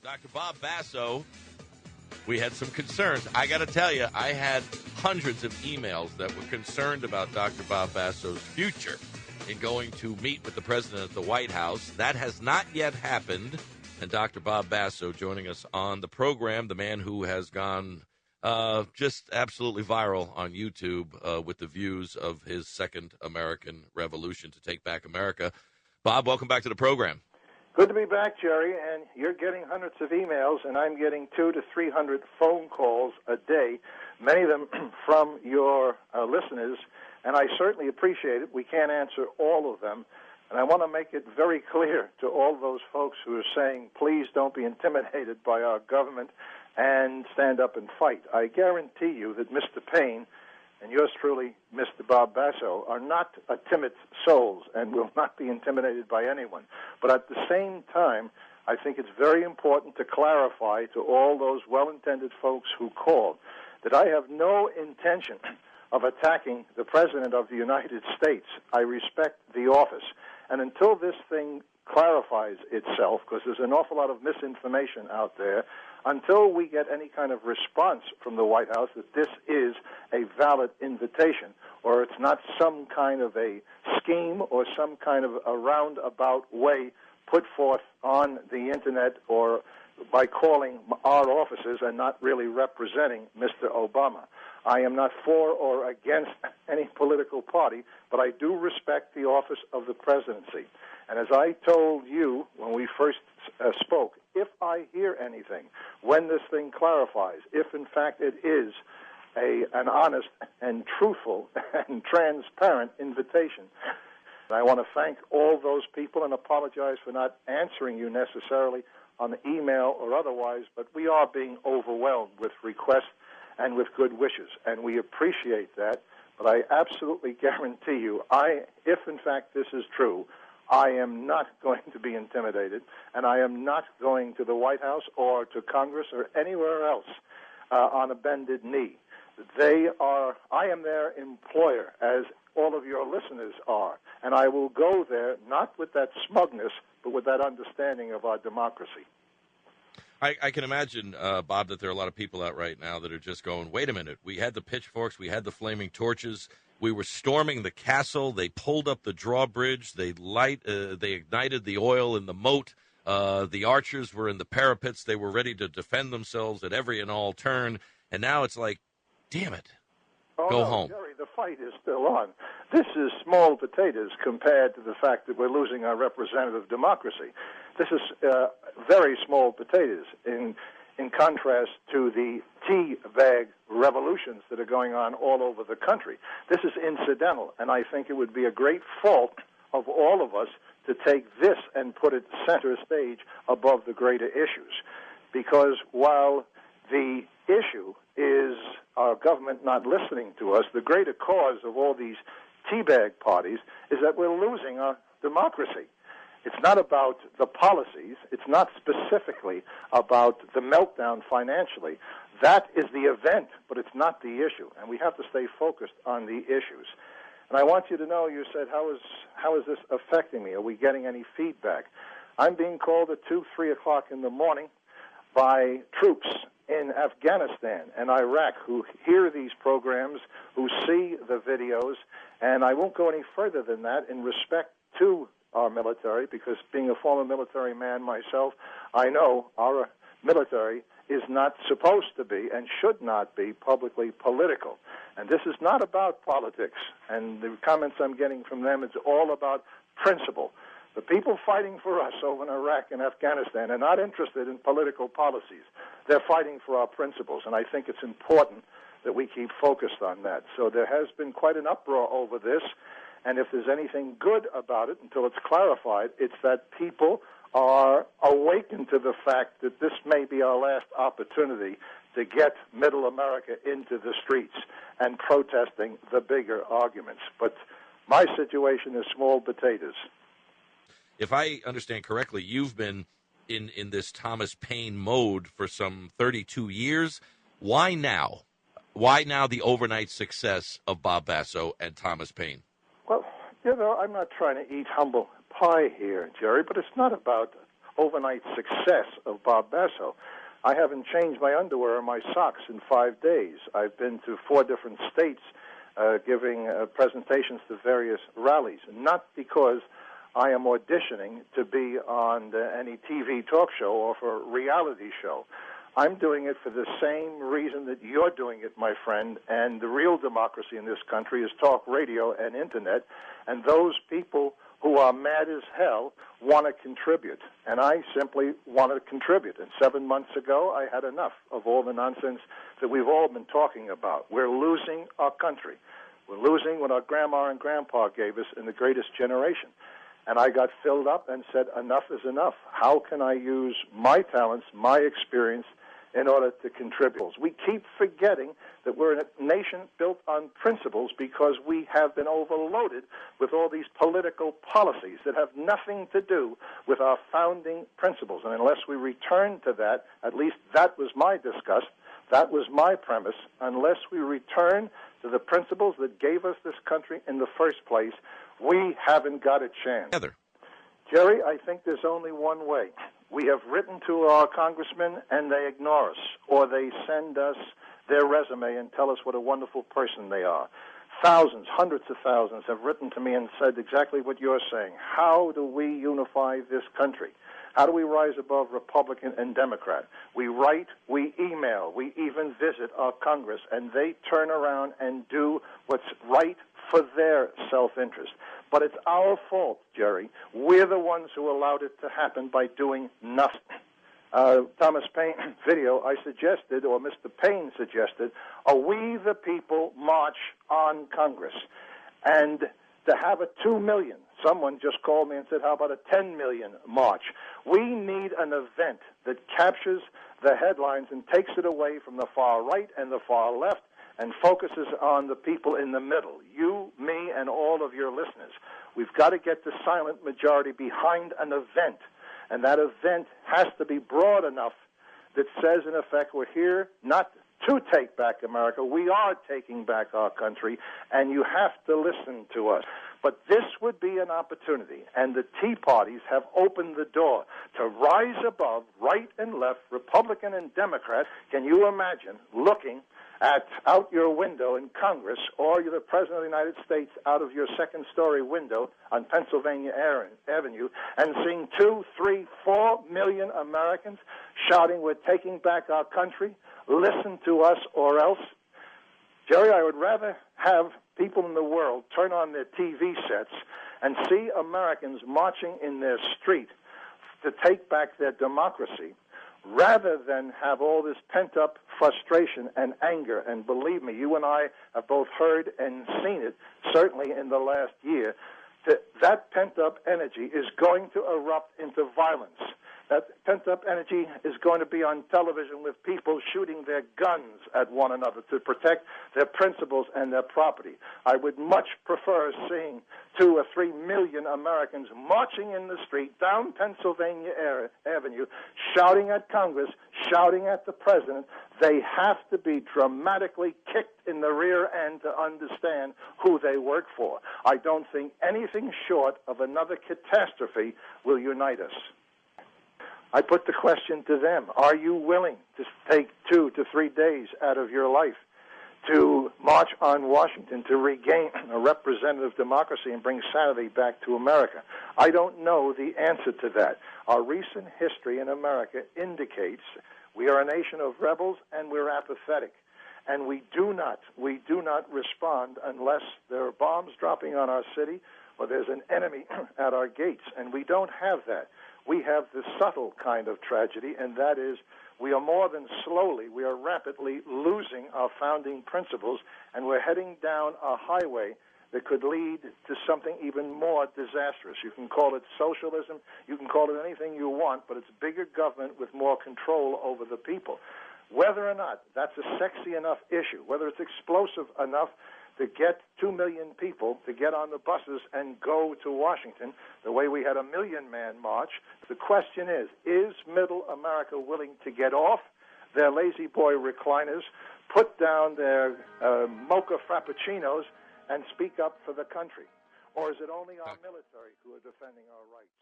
Dr. Bob Basso, we had some concerns. I got to tell you, I had hundreds of emails that were concerned about Dr. Bob Basso's future in going to meet with the president at the White House. That has not yet happened. And Dr. Bob Basso joining us on the program, the man who has gone just absolutely viral on YouTube with the views of his second American revolution to take back America. Bob, welcome back to the program. Good to be back, Jerry, and you're getting hundreds of emails, and I'm getting 200 to 300 phone calls a day, many of them from your listeners, and I certainly appreciate it. We can't answer all of them, and I want to make it very clear to all those folks who are saying, please don't be intimidated by our government and stand up and fight. I guarantee you that Mr. Paine and yours truly, Mr. Bob Basso, are not timid souls and will not be intimidated by anyone. But at the same time, I think it's very important to clarify to all those well-intended folks who called that I have no intention of attacking the President of the United States. I respect the office. And until this thing clarifies itself, because there's an awful lot of misinformation out there, until we get any kind of response from the White House that this is a valid invitation or it's not some kind of a scheme or some kind of a roundabout way put forth on the Internet or by calling our offices and not really representing Mr. Obama. I am not for or against any political party, but I do respect the office of the presidency. And as I told you when we first spoke, if I hear anything, when this thing clarifies, if in fact it is an honest and truthful and transparent invitation, I want to thank all those people and apologize for not answering you necessarily on the email or otherwise, but we are being overwhelmed with requests and with good wishes, and we appreciate that. But I absolutely guarantee you, if in fact this is true, I am not going to be intimidated, and I am not going to the White House or to Congress or anywhere else on a bended knee. I am their employer, as all of your listeners are, and I will go there not with that smugness, but with that understanding of our democracy. I can imagine, Bob, that there are a lot of people out right now that are just going, wait a minute, we had the pitchforks, we had the flaming torches, we were storming the castle, they pulled up the drawbridge, they ignited the oil in the moat, the archers were in the parapets, they were ready to defend themselves at every and all turn, and now it's like, damn it, go home. Jerry, the fight is still on. This is small potatoes compared to the fact that we're losing our representative democracy. This is very small potatoes in contrast to the tea bag revolutions that are going on all over the country. This is incidental, and I think it would be a great fault of all of us to take this and put it center stage above the greater issues. Because while the issue is our government not listening to us, the greater cause of all these teabag parties is that we're losing our democracy. It's not about the policies. It's not specifically about the meltdown financially. That is the event, but it's not the issue, and we have to stay focused on the issues. And I want you to know, you said, how is this affecting me? Are we getting any feedback? I'm being called at 2, 3 o'clock in the morning by troops in Afghanistan and Iraq who hear these programs, who see the videos, and I won't go any further than that in respect to our military, because being a former military man myself, I know our military is not supposed to be and should not be publicly political. And this is not about politics. And the comments I'm getting from them, it's all about principle. The people fighting for us over in Iraq and Afghanistan are not interested in political policies. They're fighting for our principles, and I think it's important that we keep focused on that. So there has been quite an uproar over this, and if there's anything good about it until it's clarified, it's that people are awakened to the fact that this may be our last opportunity to get middle America into the streets and protesting the bigger arguments. But my situation is small potatoes. If I understand correctly, you've been in this Thomas Paine mode for some 32 years. Why now? Why now the overnight success of Bob Basso and Thomas Paine? Well, I'm not trying to eat humble pie here, Jerry, but it's not about overnight success of Bob Basso. I haven't changed my underwear or my socks in 5 days. I've been to 4 different states giving presentations to various rallies, not because I am auditioning to be on any TV talk show or for a reality show. I'm doing it for the same reason that you're doing it, my friend, and the real democracy in this country is talk radio and Internet, and those people who are mad as hell want to contribute, and I simply want to contribute. And 7 months ago, I had enough of all the nonsense that we've all been talking about. We're losing our country. We're losing what our grandma and grandpa gave us in the greatest generation. And I got filled up and said, enough is enough. How can I use my talents, my experience, in order to contribute? We keep forgetting that we're a nation built on principles because we have been overloaded with all these political policies that have nothing to do with our founding principles. And unless we return to that, at least that was my disgust, that was my premise, unless we return to the principles that gave us this country in the first place, we haven't got a chance. Heather. Jerry, I think there's only one way. We have written to our congressmen, and they ignore us, or they send us their resume and tell us what a wonderful person they are. Thousands, hundreds of thousands have written to me and said exactly what you're saying. How do we unify this country? How do we rise above Republican and Democrat? We write, we email, we even visit our Congress, and they turn around and do what's right for their self-interest. But it's our fault, Jerry. We're the ones who allowed it to happen by doing nothing. Thomas Paine video, I suggested, or Mr. Paine suggested, a We the People march on Congress. And to have a 2 million, someone just called me and said, how about a 10 million march? We need an event that captures the headlines and takes it away from the far right and the far left and focuses on the people in the middle, you, me, and all of your listeners. We've got to get the silent majority behind an event, and that event has to be broad enough that says, in effect, we're here not to take back America. We are taking back our country, and you have to listen to us. But this would be an opportunity, and the Tea Parties have opened the door to rise above right and left, Republican and Democrat. Can you imagine looking out your window in Congress, or you're the President of the United States out of your second-story window on Pennsylvania Avenue and seeing 2, 3, 4 million Americans shouting, we're taking back our country, listen to us or else? Jerry, I would rather have people in the world turn on their TV sets and see Americans marching in their street to take back their democracy, rather than have all this pent-up frustration and anger. And believe me, you and I have both heard and seen it, certainly in the last year, that pent-up energy is going to erupt into violence. That pent-up energy is going to be on television with people shooting their guns at one another to protect their principles and their property. I would much prefer seeing 2 or 3 million Americans marching in the street down Pennsylvania Avenue, shouting at Congress, shouting at the president. They have to be dramatically kicked in the rear end to understand who they work for. I don't think anything short of another catastrophe will unite us. I put the question to them, are you willing to take 2 to 3 days out of your life to march on Washington to regain a representative democracy and bring sanity back to America? I don't know the answer to that. Our recent history in America indicates we are a nation of rebels and we're apathetic. And we do not respond unless there are bombs dropping on our city or there's an enemy at our gates. And we don't have that. We have the subtle kind of tragedy, and that is we are more than slowly, we are rapidly losing our founding principles, and we're heading down a highway that could lead to something even more disastrous. You can call it socialism, you can call it anything you want, but it's bigger government with more control over the people. Whether or not that's a sexy enough issue, whether it's explosive enough to get 2 million people to get on the buses and go to Washington the way we had a 1 million-man march. The question is middle America willing to get off their lazy boy recliners, put down their mocha frappuccinos, and speak up for the country? Or is it only our military who are defending our rights?